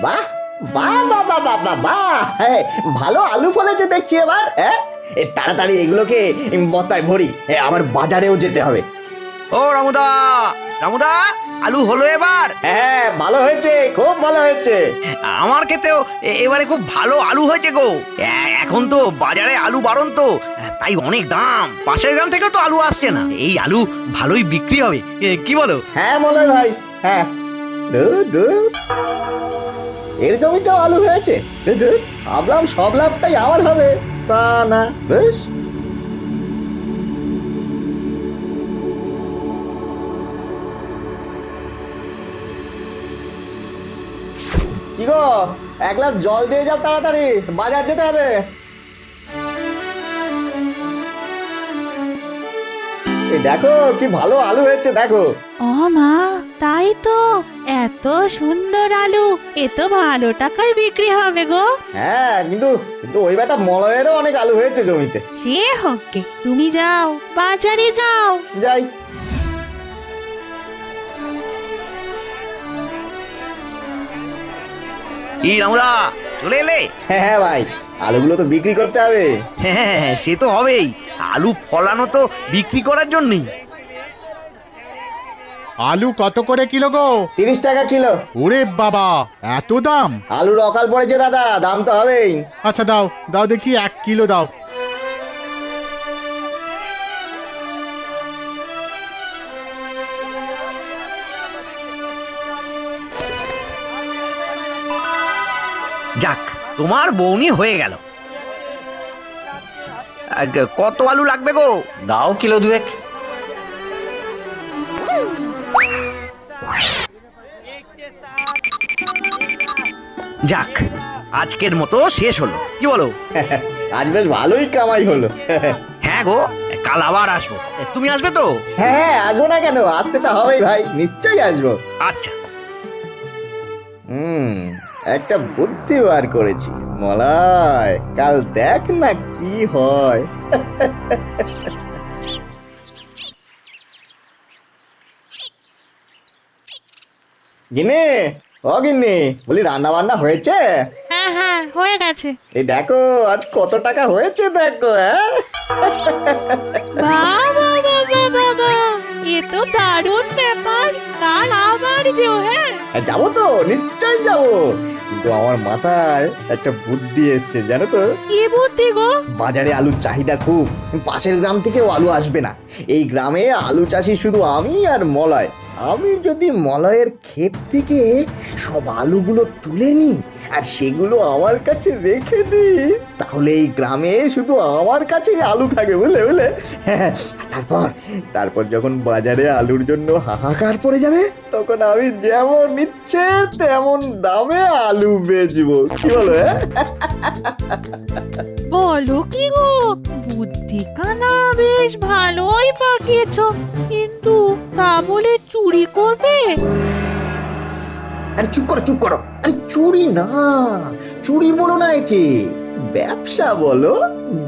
বাহ বাহ বাহ বাহ বাহ বাহ বাহ, ভালো আলু ফলেছে দেখছি এবার। হ্যাঁ, তাড়াতাড়ি এগুলোকে বস্তায় ভরি, আমার বাজারেও যেতে হবে। ও রামুদা, রামুদা, আলু হলো এবার? হ্যাঁ, ভালো হয়েছে, খুব ভালো হয়েছে। আমার ক্ষেতেও এবারে খুব ভালো আলু হয়েছে গো। এখন তো বাজারে আলু বারণ তো, তাই অনেক দাম। পাশের গ্রাম থেকেও তো আলু আসছে না। এই আলু ভালোই বিক্রি হবে, কি বলো? হ্যাঁ মলয় ভাই, হ্যাঁ। দূর দূর, এর জমিতেও আলু হয়েছে। দূর দূর, ভাবলাম সব লাভটাই আমার হবে, তা না। বেশ, কি গো, এক গ্লাস জল দিয়ে যাও তাড়াতাড়ি, বাজার যেতে হবে। এই দেখো কি ভালো আলু হয়েছে, দেখো। ও মা, তাই তো, এত সুন্দর আলু, এ তো ভালো টাকায় বিক্রি হবে গো। হ্যাঁ, কিন্তু কিন্তু ওই বেটা মলয়েরও অনেক আলু হয়েছে জমিতে। সে হোক গে, তুমি যাও, বাজারে যাও। যাই। এই রামুদা, চলে এলে? হ্যাঁ ভাই, আলুগুলো তো বিক্রি করতে হবে। হ্যাঁ, সে তো হবেই। আলু ফলানো তো বিক্রি করার জন্যই। আলু কত করে কিলো গো? 30 টাকা কিলো। ওরে বাবা, এত দাম! আলুর অকাল পড়েছে দাদা, দাম তো হবেই। আচ্ছা দাও দাও দেখি, 1 কিলো দাও। যাক, তোমার বউনি হয়ে গেল। কত আলু লাগবে গো? দাও কিলো দুয়েক। যাক, আজকের মতো শেষ হলো, কি বলো? আজ বেশ ভালোই কামাই হলো। হ্যাঁ গো, কাল আবার আসবো। তুমি আসবে তো? হ্যাঁ হ্যাঁ, আসবো না কেন, আসতে তো হবেই ভাই, নিশ্চয়ই আসবো। আচ্ছা। একটা বুদ্ধি বার করেছি মলয়, কাল দেখ না কি হয়। গিন্নি, ও গিন্নি, বলি রান্না বান্না হয়েছে? হ্যাঁ হ্যাঁ, হয়ে গেছে। এই দেখো আজ কত টাকা হয়েছে, দেখো। হ্যাঁ, বাবা বাবা বাবা, এ তো দারুণ ব্যাপার। কাল আবার যেও। হ্যাঁ, যাবো তো, নিশ্চয়ই যাবো, কিন্তু আমার মাথায় একটা বুদ্ধি এসছে, জানো তো। কি বুদ্ধি গো? বাজারে আলুর চাহিদা খুব, পাশের গ্রাম থেকেও আলু আসবে না। এই গ্রামে আলু চাষি শুধু আমি আর মলয়। আমি যদি মলয়ের ক্ষেত থেকে সব আলুগুলো তুলে নিই আর সেগুলো আমার কাছে রেখে দিই, তাহলে এই গ্রামে শুধু আমার কাছেই আলু থাকবে, বুঝলে বুঝলে। হ্যাঁ, তারপর তারপর যখন বাজারে আলুর জন্য হাহাকার পড়ে যাবে, তখন আমি যেমন ইচ্ছে তেমন দামে আলু বেচবো, কি বলো? হ্যাঁ, বলো কি গো, বুদ্ধি কানা বেশ ভালোই পাকিয়েছো, কিন্তু তা বলে চুরি করবে? আরে চুপ করো, চুপ করো। আরে চুরি না, চুরি বলো না একে, ব্যবসা বলো,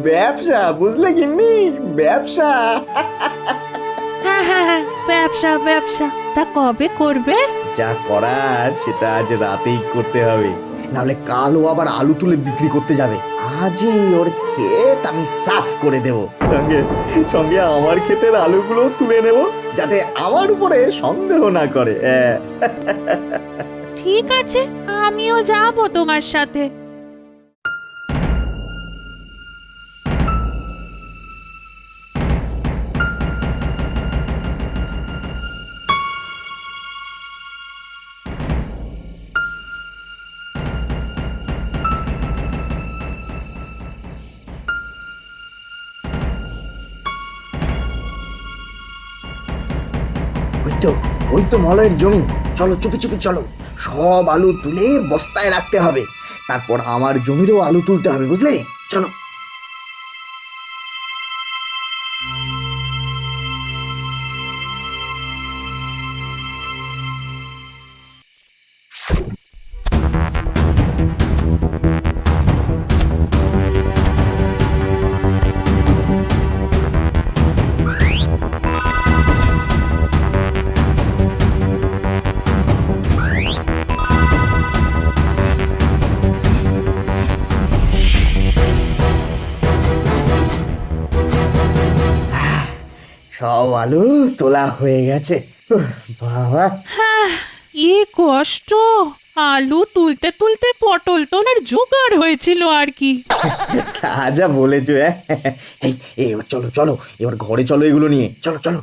ব্যবসা, বুঝলে গিন্নি, ব্যবসা। হ্যাঁ হ্যাঁ হ্যাঁ, ব্যবসা ব্যবসা। তা কবে করবে? যা করার সেটা আজ রাতেই করতে হবে, নাহলে কালও আবার আলু তুলে বিক্রি করতে যাবে। আজই ওর ক্ষেত আমি সাফ করে দেব, সঙ্গে সঙ্গে আমার ক্ষেতের আলুগুলো তুলে নেব, যাতে আমার উপরে সন্দেহ না করে। ঠিক আছে, আমিও যাব তোমার সাথে। ওই তো মলয়ের জমি, চলো চুপি চুপি চলো, সব আলু তুলে বস্তায় রাখতে হবে, তারপর আমার জমিরও আলু তুলতে হবে, বুঝলে, চলো। সব আলু তোলা হয়ে গেছে। বাবা, এ কষ্ট, আলু তুলতে তুলতে পটল তোলার জোগাড় হয়েছিল আর কি। তা যা বলেছো। এই এবার চলো চলো, এবার ঘরে চলো, এগুলো নিয়ে চলো চলো।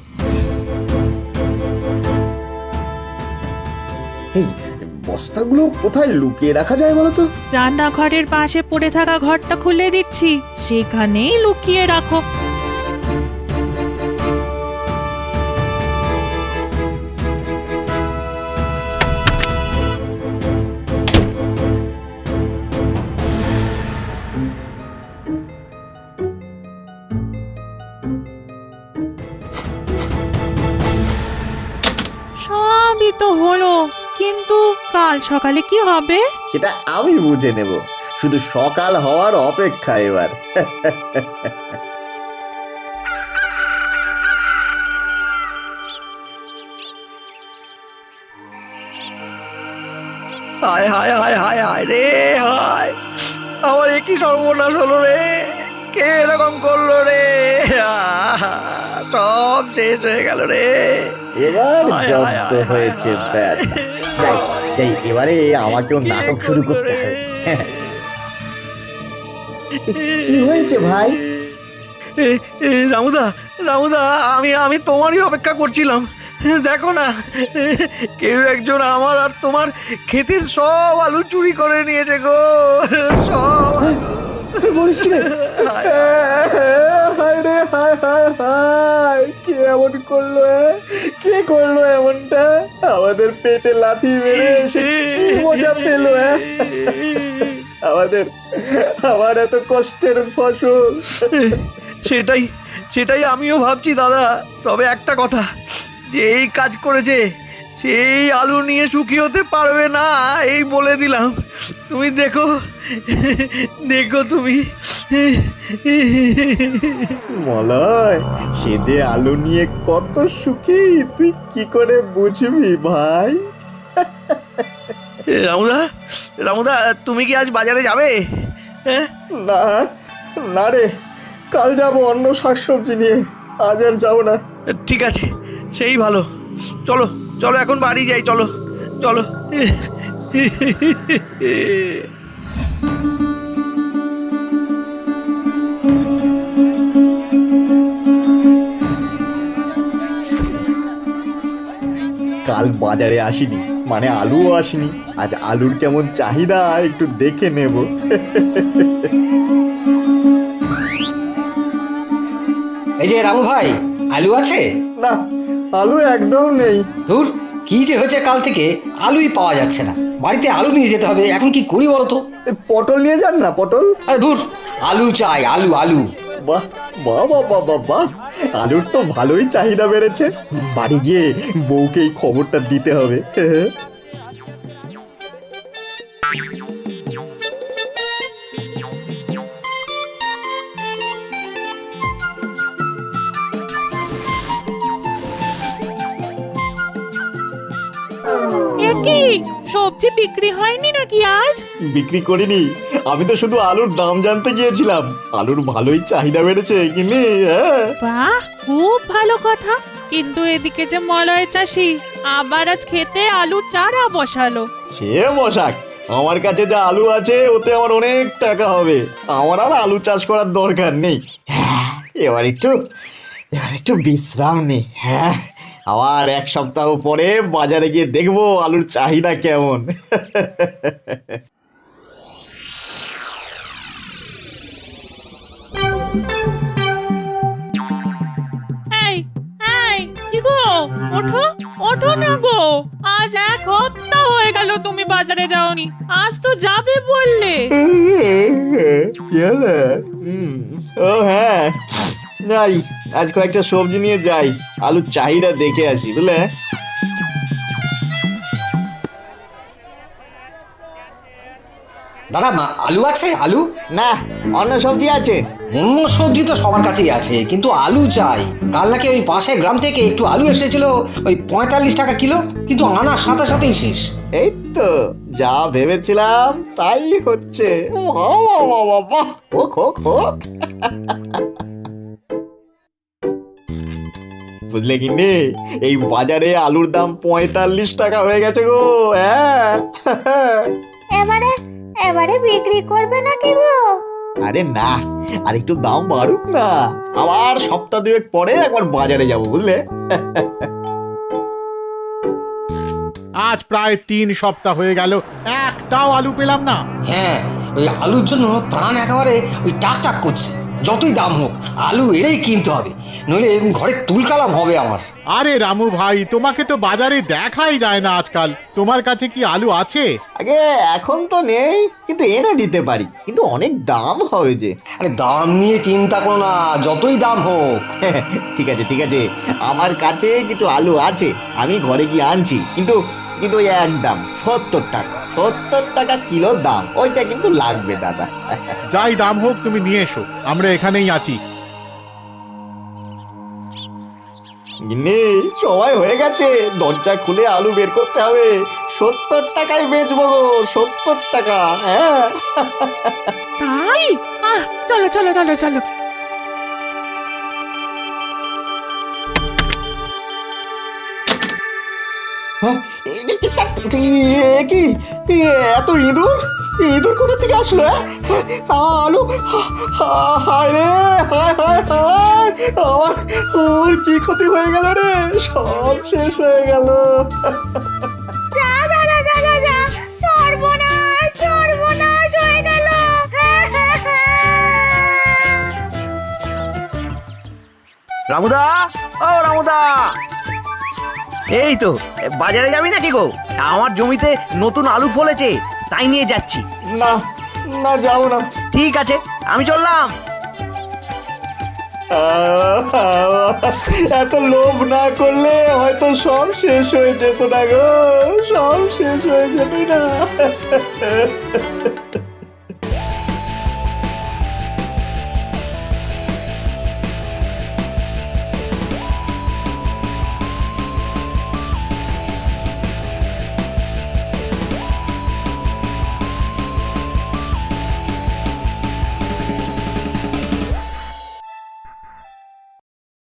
এই বস্তাগুলো কোথায় লুকিয়ে রাখা যায় বলো তো? রান্নাঘরের পাশে পড়ে থাকা ঘরটা খুলে দিচ্ছি, সেখানেই লুকিয়ে রাখো। সবই তো হলো, কিন্তু কাল সকালে কি হবে? সেটা আমি বুঝে নেব, শুধু সকাল হওয়ার অপেক্ষা এবার। হায় হায় হায় হায় হায় রে হায়, আমার একই সর্বনাশ হলো রে, কে এরকম করলো রে, সব শেষ হয়ে গেল রে। এবার হায়, হায়, যত হায়, হয়েছে হায়, ব্যাট। যাই যাই, এবারে আমাকেও নাটক শুরু করতে হবে। কি হয়েছে ভাই? রামুদা, রামুদা, আমি তোমারই অপেক্ষা করছিলাম। দেখো না, কেউ একজন আমার আর তোমার ক্ষেতের সব আলু চুরি করে নিয়েছে গো, সব। বলিস কি রে? হায় রে হায় হায় হায়, কে এমন করলো? কে করলো এমনটা? আমাদের পেটে লাথি মেরে এসে কি মজা পেলো? আমার এত কষ্টের ফসল। সেটাই সেটাই আমিও ভাবছি দাদা। তবে একটা কথা, যে এই কাজ করেছে সেই আলু নিয়ে সুখী হতে পারবে না, এই বলে দিলাম। তুমি দেখো, দেখো তুমি। মলয়, সে যে আলু নিয়ে কত সুখী, তুই কি করে বুঝবি ভাই? রামুদা, রামুদা, তুমি কি আজ বাজারে যাবে? হ্যাঁ, না না রে, কাল যাবো অন্য শাকসবজি নিয়ে, আজ আর যাবো না। ঠিক আছে, সেই ভালো। চলো চলো, এখন বাড়ি যাই, চলো চলো। কাল বাজারে আসিনি, মানে আলুও আসেনি। আজ আলুর কেমন চাহিদা একটু দেখে নেব। এই যে রামু ভাই, আলু আছে? না, আলু একদম নেই। ধুর, কি যে হয়েছে কাল থেকে আলুই পাওয়া যাচ্ছে না। বাড়িতে আলু নিয়ে যেতে হবে, এখন কি করি বলো তো? পটল নিয়ে যান না, পটল। আরে ধুর, আলু চাই, আলু আলু। বাহ বাহ বাহ বাহ বাহ বাহ, আলুর তো ভালোই চাহিদা বেড়েছে। বাড়ি গিয়ে বউকে এই খবরটা দিতে হবে। এ কি, সবজি বিক্রি হয়নি নাকি আজ? বিক্রি করিনি, আমি তো শুধু আলুর দাম জানতে গিয়েছিলাম। আলুর ভালোই চাহিদা বেড়েছে কিনে। হ্যাঁ, বাহ, খুব ভালো কথা। কিন্তু এদিকে যে মলয় চাষি আবার আজ খেতে আলু চারা বসালো। সে বসাক, আমার কাছে যা আলু আছে ওতে আমার অনেক টাকা হবে। আমার আর আলু চাষ করার দরকার নেই। হ্যাঁ, এবার একটু বিশ্রাম নেই। হ্যাঁ, আবার এক সপ্তাহ পরে বাজারে গিয়ে দেখবো আলুর চাহিদা কেমন। এই এই, কি গো, ওঠো ওঠো না গো, আজ এক সপ্তাহ হয়ে গেল তুমি বাজারে যাওনি, আজ তো যাবে বললে। ও হ্যাঁ, যাই, আজ কয়েকটা সবজি নিয়ে যাই, আলুর চাহিদা দেখে আসি, বুঝলে? দাদা, আলু আছে? আলু না, অন্য সবজি আছে। অন্য সবজি তো সবার কাছেই আছে, কিন্তু আলু চাই। কাল নাকি ওই পাশের গ্রাম থেকে একটু আলু এসেছিল, ওই 45 টাকা কিলো, কিন্তু আনার সাথে সাথেই শেষ। এই তো যা ভেবেছিলাম তাই হচ্ছে। বাহ, বাহ, বাহ, বাহ, হোক হোক হোক। বুঝলে কি নে, এই বাজারে আলুর দাম 45 টাকা হয়ে গেছে গো। হ্যাঁ এবারে এবারে বিক্রি করবে নাকি গো? আরে না, আর একটু দাম বাড়ুক না, আবার সপ্তাহ দুয়েক পরে একবার বাজারে যাব, বুঝলে। আজ প্রায় 3 সপ্তাহ হয়ে গেল, একটাও আলু পেলাম না। হ্যাঁ, ওই আলুর জন্য প্রাণ একেবারে ওই টাক টাক করছে। যতই দাম হোক আলু এলেই কিনতে হবে, নইলে ঘরে তুলকালাম হবে আমার। আরে রামু ভাই, তোমাকে তো বাজারে দেখাই যায় না আজকাল। তোমার কাছে কি আলু আছে? আগে এখন তো নেই, কিন্তু এনে দিতে পারি, কিন্তু অনেক দাম হবে যে। আরে দাম নিয়ে চিন্তা করো না, যতই দাম হোক। ঠিক আছে ঠিক আছে, আমার কাছে কিছু আলু আছে, আমি ঘরে গিয়ে আনছি, কিন্তু কিন্তু ওই একদম 70 টাকা, 70 টাকা কিলো দাম, ওইটা কিন্তু লাগবে দাদা। যাই দাম হোক তুমি নিয়ে এসো, আমরা এখানেই আছি। গিন্নি, সময় হয়ে গেছে, দরজা খুলে আলু বের করতে হবে। 70 টাকায় বেচবো গো, 70 টাকা। হ্যাঁ তাই চলো চলো চলো চলো। হ্যাঁ, কি এত ইঁদুর, ইঁদুর কোথা থেকে আসলো? আলু, হায় রে, হায় হায় হায়, আমার আমার কি ক্ষতি হয়ে গেল রে, সব শেষ হয়ে গেল। যা যা যা যা যা যা, সর্বনাশ সর্বনাশ হয়ে গেল। রামুদা, ও রামুদা, এই তো বাজারে যাবি নাকি গো? আমার জমিতে নতুন আলু ফলেছে, তাই নিয়ে যাচ্ছি। না না, যাও না। ঠিক আছে, আমি চললাম। এত লোভ না করলে হয়তো সব শেষ হয়ে যেত না গো, সব শেষ হয়ে যেত না।